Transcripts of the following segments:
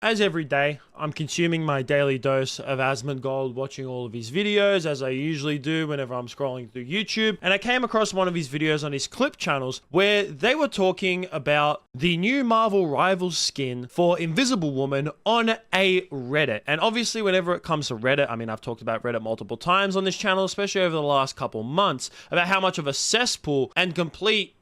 As every day, I'm consuming my daily dose of Asmongold, watching all of his videos, as I usually do whenever I'm scrolling through YouTube. And I came across one of his videos on his clip channels where they were talking about the new Marvel Rivals skin for Invisible Woman on a Reddit. And obviously, whenever it comes to Reddit, I mean, I've talked about Reddit multiple times on this channel, especially over the last couple months, about how much of a cesspool and complete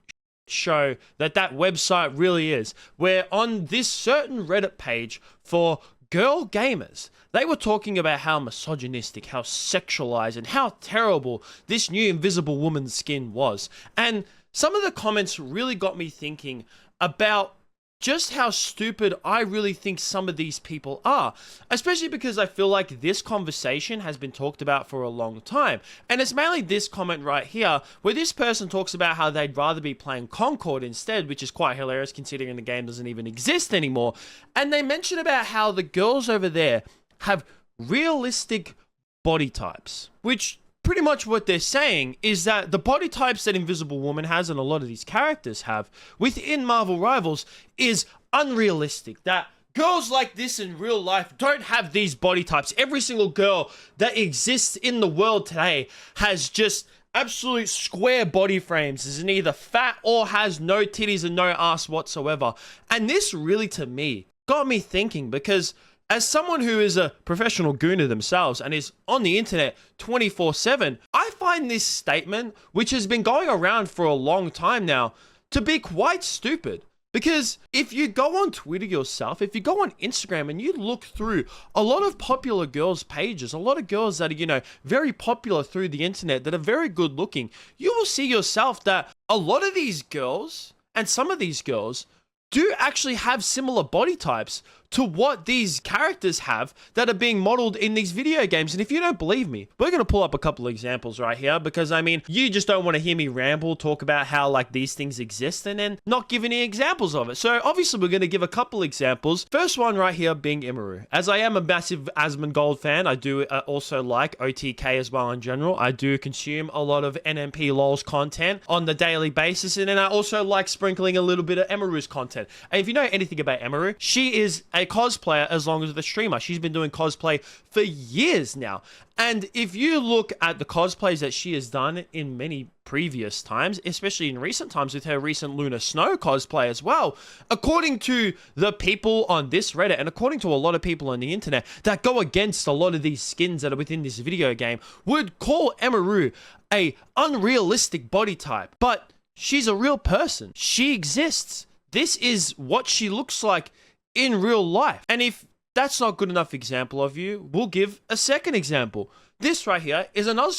show that website really is, where on this certain Reddit page for girl gamers, they were talking about how misogynistic, how sexualized, and how terrible this new Invisible Woman skin was. And some of the comments really got me thinking about just how stupid I really think some of these people are, especially because I feel like this conversation has been talked about for a long time. And it's mainly this comment right here, where this person talks about how they'd rather be playing Concord instead, which is quite hilarious considering the game doesn't even exist anymore. And they mention about how the girls over there have realistic body types, which pretty much what they're saying is that the body types that Invisible Woman has and a lot of these characters have within Marvel Rivals is unrealistic. That girls like this in real life don't have these body types. Every single girl that exists in the world today has just absolute square body frames, is either fat or has no titties and no ass whatsoever. And this really, to me, got me thinking, because as someone who is a professional gooner themselves and is on the internet 24/7, I find this statement, which has been going around for a long time now, to be quite stupid. Because if you go on Twitter yourself, if you go on Instagram and you look through a lot of popular girls' pages, a lot of girls that are, very popular through the internet, that are very good looking, you will see yourself that a lot of these girls, and some of these girls, do actually have similar body types to what these characters have that are being modeled in these video games. And if you don't believe me, we're going to pull up a couple of examples right here, because I mean, you just don't want to hear me ramble, talk about how like these things exist and then not give any examples of it. So obviously we're going to give a couple examples. First one right here being Imaru. As I am a massive Asmongold fan, I do also like OTK as well in general. I do consume a lot of NMP LOL's content on the daily basis, and then I also like sprinkling a little bit of Emaru's content. And if you know anything about Emaru, she is a cosplayer as long as the streamer. She's been doing cosplay for years now. And if you look at the cosplays that she has done in many previous times, especially in recent times with her recent Lunar Snow cosplay as well, according to the people on this Reddit and according to a lot of people on the internet that go against a lot of these skins that are within this video game, would call Emaru a unrealistic body type. But she's a real person. She exists. This is what she looks like in real life. And if that's not good enough example of you, we'll give a second example. This right here is another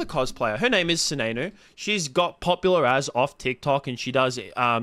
cosplayer. Her name is Sinenu. She's got popular as off TikTok, and she does, a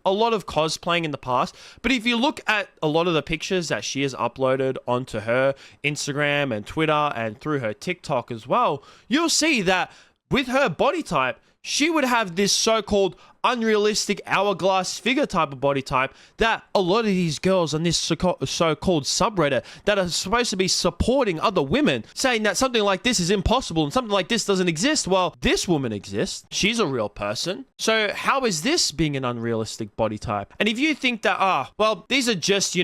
lot of cosplaying in the past. But if you look at a lot of the pictures that she has uploaded onto her Instagram and Twitter and through her TikTok as well, you'll see that with her body type, she would have this so-called unrealistic hourglass figure type of body type that a lot of these girls on this so-called subreddit that are supposed to be supporting other women, saying that something like this is impossible and something like this doesn't exist. Well, this woman exists. She's a real person. So how is this being an unrealistic body type? And if you think that, well, these are just,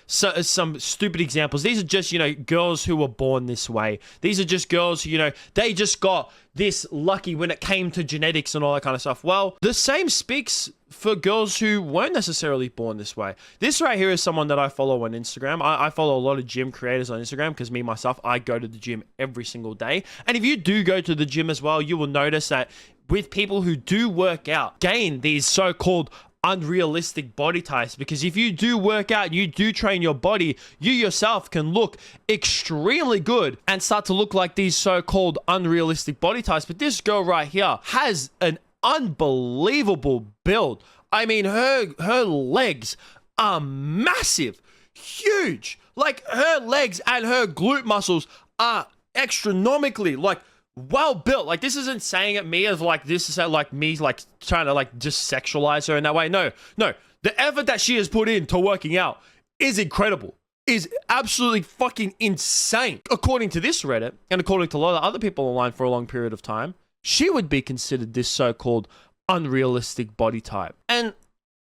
some stupid examples. These are just, girls who were born this way. These are just girls who, they just got this lucky when it came to genetics and all that kind of stuff. Well, the same speaks for girls who weren't necessarily born this way. This right here is someone that I follow on Instagram. I follow a lot of gym creators on Instagram because myself, I go to the gym every single day. And if you do go to the gym as well, you will notice that with people who do work out, gain these so-called unrealistic body types, because if you do work out, you do train your body, you yourself can look extremely good and start to look like these so-called unrealistic body types. But this girl right here has an unbelievable build. I mean, her legs are massive, huge. Like, her legs and her glute muscles are astronomically well built. Like, this isn't saying it me as like this is like me like trying to like just sexualize her in that way. No, the effort that she has put into working out is incredible, is absolutely fucking insane. According to this Reddit and according to a lot of other people online for a long period of time, she would be considered this so-called unrealistic body type. And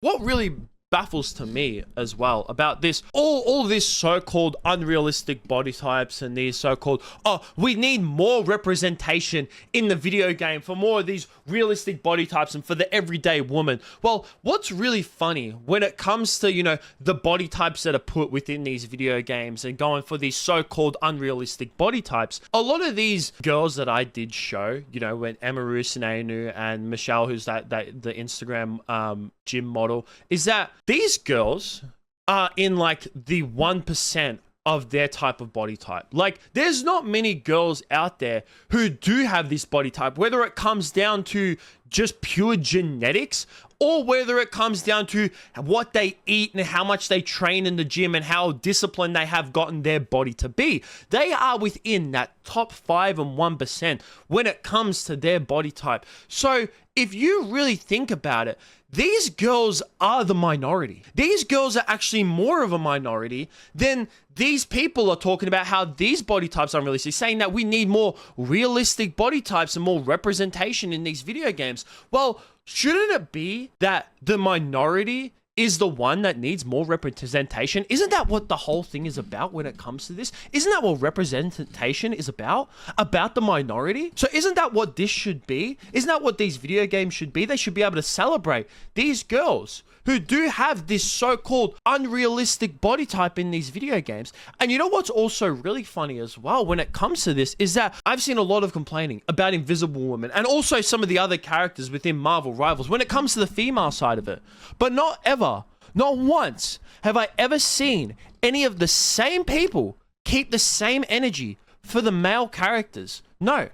what really baffles to me as well about this, all this so-called unrealistic body types and these so-called, oh, we need more representation in the video game for more of these realistic body types and for the everyday woman. Well, what's really funny when it comes to, you know, the body types that are put within these video games and going for these so-called unrealistic body types, a lot of these girls that I did show, you know, when Emaru Sinenu and Michelle, who's the Instagram gym model, is that these girls are in like the 1% of their type of body type. Like, there's not many girls out there who do have this body type, whether it comes down to just pure genetics or whether it comes down to what they eat and how much they train in the gym and how disciplined they have gotten their body to be. They are within that top 5 and 1% when it comes to their body type. So if you really think about it, these girls are the minority. These girls are actually more of a minority than these people are talking about how these body types are unrealistic, saying that we need more realistic body types and more representation in these video games. Well, shouldn't it be that the minority is the one that needs more representation? Isn't that what the whole thing is about when it comes to this? Isn't that what representation is about? About the minority? So isn't that what this should be? Isn't that what these video games should be? They should be able to celebrate these girls who do have this so-called unrealistic body type in these video games. And you know what's also really funny as well when it comes to this is that I've seen a lot of complaining about Invisible Woman and also some of the other characters within Marvel Rivals when it comes to the female side of it. But not ever, not once have I ever seen any of the same people keep the same energy for the male characters. No.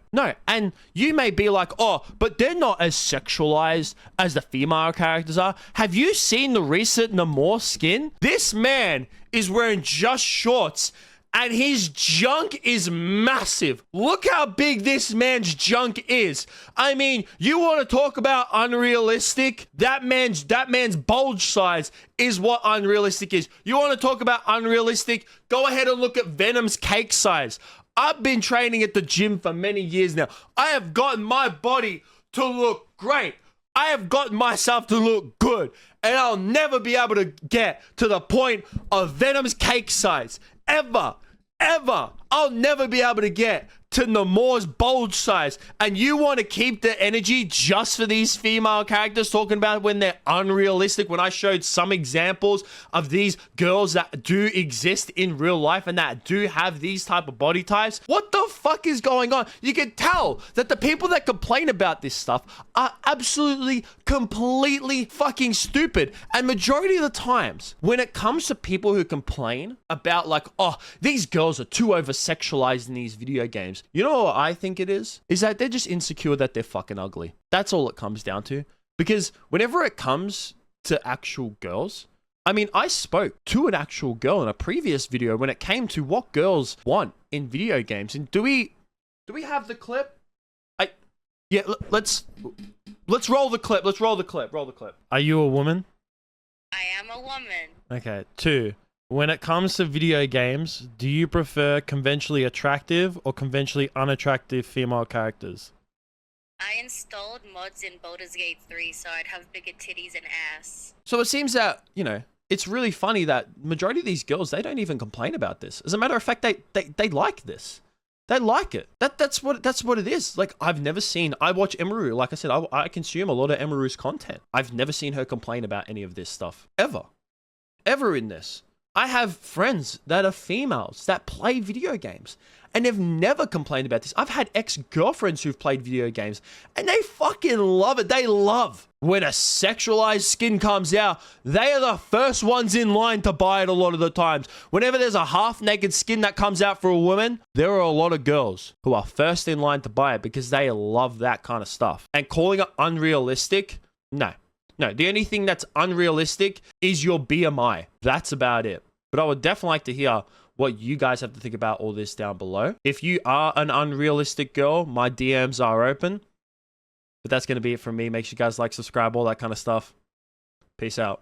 And you may be like, oh, but they're not as sexualized as the female characters are. Have you seen the recent Namor skin? This man is wearing just shorts and his junk is massive. Look how big this man's junk is. I mean, you want to talk about unrealistic? That man's bulge size is what unrealistic is. You want to talk about unrealistic? Go ahead and look at Venom's cake size. I've been training at the gym for many years now. I have gotten my body to look great. I have gotten myself to look good. And I'll never be able to get to the point of Venom's cake size. Ever. I'll never be able to get to Namor's bulge size. And you want to keep the energy just for these female characters, talking about when they're unrealistic, when I showed some examples of these girls that do exist in real life and that do have these type of body types. What the fuck is going on? You can tell that the people that complain about this stuff are absolutely, completely fucking stupid. And majority of the times, when it comes to people who complain about like, oh, these girls are too over-sexualized in these video games, you know what I think it is? Is that they're just insecure that they're fucking ugly. That's all it comes down to. Because whenever it comes to actual girls, I mean, I spoke to an actual girl in a previous video when it came to what girls want in video games. And do we have the clip? Yeah, let's roll the clip. Let's roll the clip. Roll the clip. Are you a woman? I am a woman. Okay. 2. When it comes to video games, do you prefer conventionally attractive or conventionally unattractive female characters? I installed mods in Baldur's Gate 3 so I'd have bigger titties and ass. So it seems that, you know, it's really funny that majority of these girls, they don't even complain about this. As a matter of fact, they like this. They like it. That's what it is. Like, I've never seen, I watch Emaru. Like I said, I consume a lot of Emaru's content. I've never seen her complain about any of this stuff. Ever in this. I have friends that are females that play video games and they've never complained about this. I've had ex-girlfriends who've played video games and they fucking love it. They love when a sexualized skin comes out. They are the first ones in line to buy it a lot of the times. Whenever there's a half-naked skin that comes out for a woman, there are a lot of girls who are first in line to buy it because they love that kind of stuff. And calling it unrealistic, no. No, the only thing that's unrealistic is your BMI. That's about it. But I would definitely like to hear what you guys have to think about all this down below. If you are an unrealistic girl, my DMs are open. But that's going to be it from me. Make sure you guys like, subscribe, all that kind of stuff. Peace out.